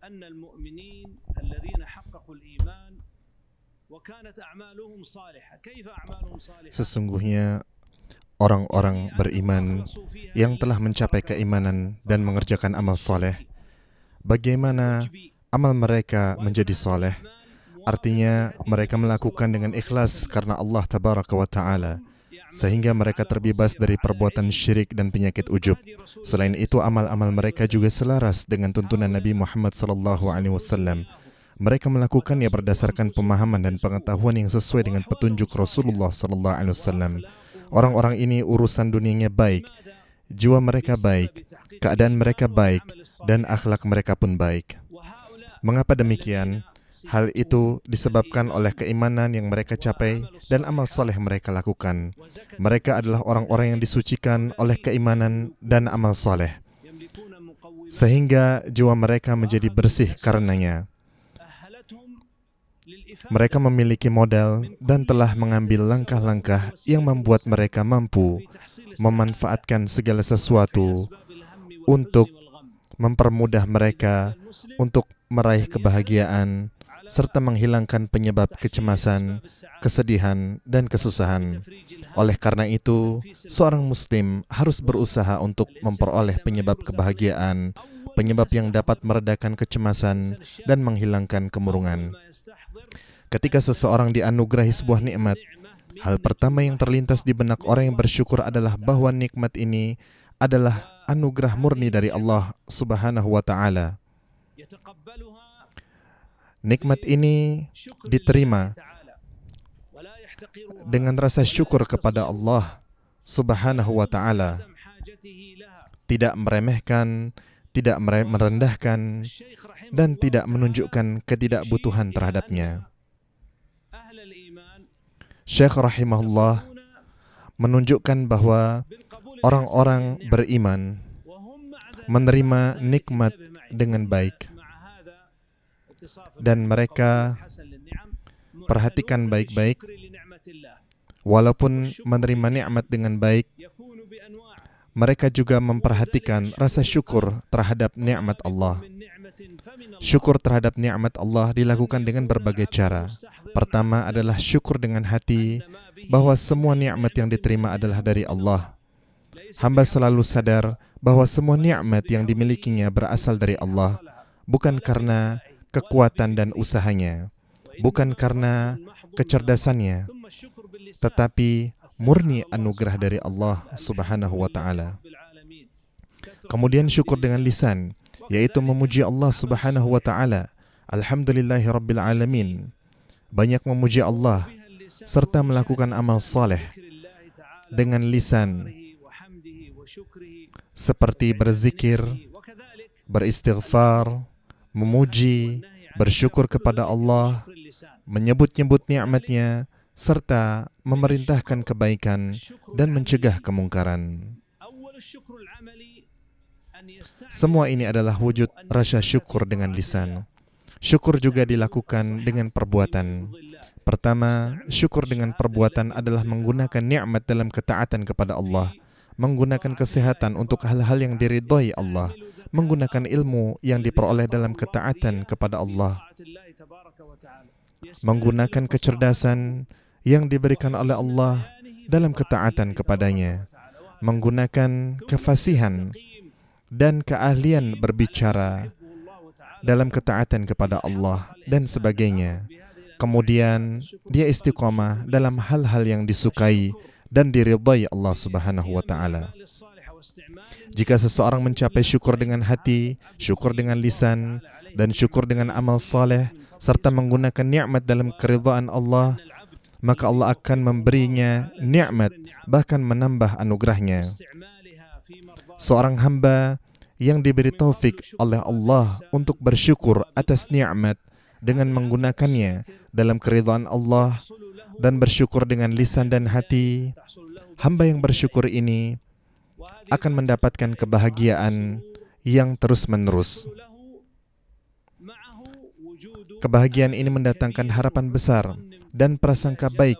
أن المؤمنين الذين حققوا الإيمان وكانت أعمالهم صالحة. كيف أعمالهم صالحة؟ Sesungguhnya orang-orang beriman yang telah mencapai keimanan dan mengerjakan amal soleh, bagaimana amal mereka menjadi soleh? Artinya mereka melakukan dengan ikhlas karena Allah Tabaraka wa Ta'ala, sehingga mereka terbebas dari perbuatan syirik dan penyakit ujub. Selain itu, amal-amal mereka juga selaras dengan tuntunan Nabi Muhammad SAW. Mereka melakukannya berdasarkan pemahaman dan pengetahuan yang sesuai dengan petunjuk Rasulullah SAW. Orang-orang ini urusan dunianya baik, jiwa mereka baik, keadaan mereka baik, dan akhlak mereka pun baik. Mengapa demikian? Hal itu disebabkan oleh keimanan yang mereka capai dan amal soleh mereka lakukan. Mereka adalah orang-orang yang disucikan oleh keimanan dan amal soleh, sehingga jiwa mereka menjadi bersih karenanya. Mereka memiliki modal dan telah mengambil langkah-langkah yang membuat mereka mampu memanfaatkan segala sesuatu untuk mempermudah mereka untuk meraih kebahagiaan serta menghilangkan penyebab kecemasan, kesedihan, dan kesusahan. Oleh karena itu, seorang muslim harus berusaha untuk memperoleh penyebab kebahagiaan, penyebab yang dapat meredakan kecemasan dan menghilangkan kemurungan. Ketika seseorang dianugerahi sebuah nikmat, hal pertama yang terlintas di benak orang yang bersyukur adalah bahwa nikmat ini adalah anugerah murni dari Allah Subhanahu wa Ta'ala. Nikmat ini diterima dengan rasa syukur kepada Allah Subhanahu wa Ta'ala, tidak meremehkan, tidak merendahkan, dan tidak menunjukkan ketidakbutuhan terhadapnya. Syekh rahimahullah menunjukkan bahwa orang-orang beriman menerima nikmat dengan baik, dan mereka perhatikan baik-baik. Walaupun menerima nikmat dengan baik, mereka juga memperhatikan rasa syukur terhadap nikmat Allah. Syukur terhadap nikmat Allah dilakukan dengan berbagai cara. Pertama adalah syukur dengan hati bahwa semua nikmat yang diterima adalah dari Allah. Hamba selalu sadar bahwa semua nikmat yang dimilikinya berasal dari Allah, bukan karena kekuatan dan usahanya, bukan karena kecerdasannya, tetapi murni anugerah dari Allah Subhanahu wa Ta'ala. Kemudian syukur dengan lisan, yaitu memuji Allah Subhanahu wa Ta'ala. Alhamdulillahi Rabbil Alamin. Banyak memuji Allah serta melakukan amal saleh dengan lisan, seperti berzikir, beristighfar, memuji, bersyukur kepada Allah, menyebut-nyebut nikmatnya, serta memerintahkan kebaikan dan mencegah kemungkaran. Semua ini adalah wujud rasa syukur dengan lisan. Syukur juga dilakukan dengan perbuatan. Pertama, syukur dengan perbuatan adalah menggunakan nikmat dalam ketaatan kepada Allah, menggunakan kesehatan untuk hal-hal yang diridhai Allah, menggunakan ilmu yang diperoleh dalam ketaatan kepada Allah, menggunakan kecerdasan yang diberikan oleh Allah dalam ketaatan kepadanya, menggunakan kefasihan dan keahlian berbicara dalam ketaatan kepada Allah dan sebagainya. Kemudian dia istiqamah dalam hal-hal yang disukai dan diridhai Allah Subhanahu wa Ta'ala. Jika seseorang mencapai syukur dengan hati, syukur dengan lisan, dan syukur dengan amal saleh, serta menggunakan nikmat dalam keridhaan Allah, maka Allah akan memberinya nikmat, bahkan menambah anugerahnya. Seorang hamba yang diberi taufik oleh Allah untuk bersyukur atas nikmat dengan menggunakannya dalam keridhaan Allah dan bersyukur dengan lisan dan hati, hamba yang bersyukur ini akan mendapatkan kebahagiaan yang terus-menerus. Kebahagiaan ini mendatangkan harapan besar dan prasangka baik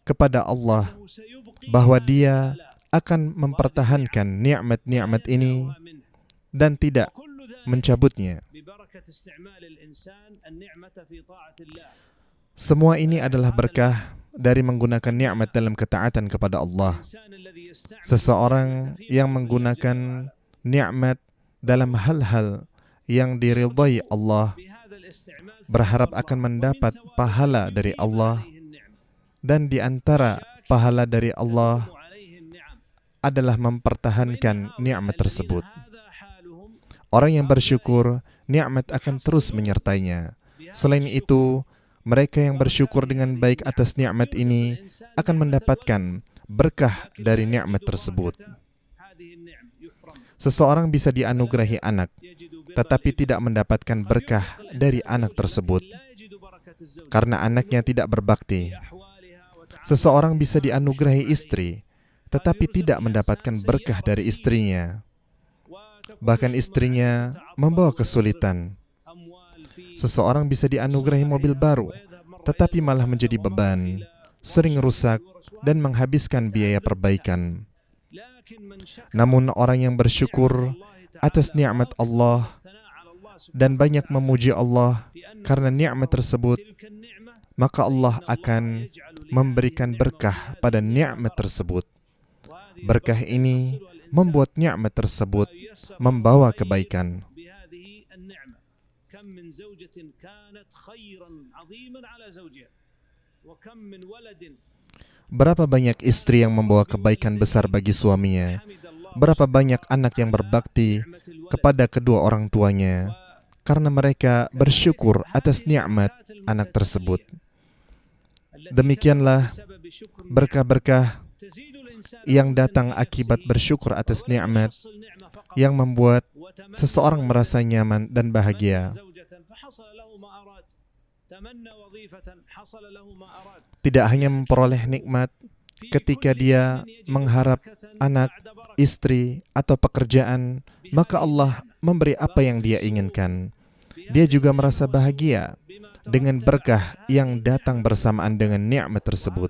kepada Allah bahwa Dia akan mempertahankan nikmat-nikmat ini dan tidak mencabutnya. ببركة استعمال الإنسان النعمة في طاعة الله. Semua ini adalah berkah dari menggunakan nikmat dalam ketaatan kepada Allah. الإنسان الذي يستعمل Seseorang النعمة في yang حقوق الله menggunakan جل وعلا nikmat dalam hal-hal yang diridhai Allah بهذا الاستعمال berharap ثواب akan الله. mendapat ومن ثواب pahala الله dari يضيف Allah, عليه النعمة. dan di antara pahala dari Allah تدوم عليه النعم. adalah وإن mempertahankan هؤلاء nikmat الذين tersebut. هذا حالهم Orang yang bersyukur, nikmat akan terus menyertainya. Selain itu, mereka yang bersyukur dengan baik atas nikmat ini akan mendapatkan berkah dari nikmat tersebut. Seseorang bisa dianugerahi anak, tetapi tidak mendapatkan berkah dari anak tersebut karena anaknya tidak berbakti. Seseorang bisa dianugerahi istri, tetapi tidak mendapatkan berkah dari istrinya. Bahkan istrinya membawa kesulitan. Seseorang bisa dianugerahi mobil baru, tetapi malah menjadi beban, sering rusak, dan menghabiskan biaya perbaikan. Namun orang yang bersyukur atas nikmat Allah dan banyak memuji Allah karena nikmat tersebut, maka Allah akan memberikan berkah pada nikmat tersebut. Berkah ini membuat nikmat tersebut membawa kebaikan. Berapa banyak istri yang membawa kebaikan besar bagi suaminya? Berapa banyak anak yang berbakti kepada kedua orang tuanya karena mereka bersyukur atas nikmat anak tersebut. Demikianlah berkah-berkah yang datang akibat bersyukur atas nikmat yang membuat seseorang merasa nyaman dan bahagia. Tidak hanya memperoleh nikmat ketika dia mengharap anak, istri, atau pekerjaan, maka Allah memberi apa yang dia inginkan. Dia juga merasa bahagia dengan berkah yang datang bersamaan dengan nikmat tersebut.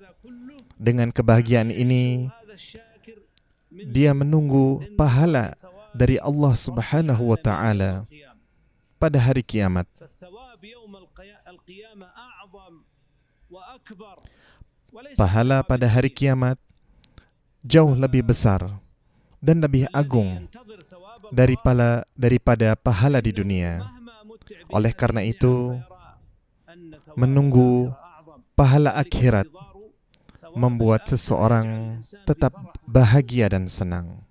Dengan kebahagiaan ini, dia menunggu pahala dari Allah Subhanahu wa Ta'ala pada hari kiamat. Pahala pada hari kiamat jauh lebih besar dan lebih agung daripada pahala di dunia. Oleh karena itu, menunggu pahala akhirat membuat seseorang tetap bahagia dan senang.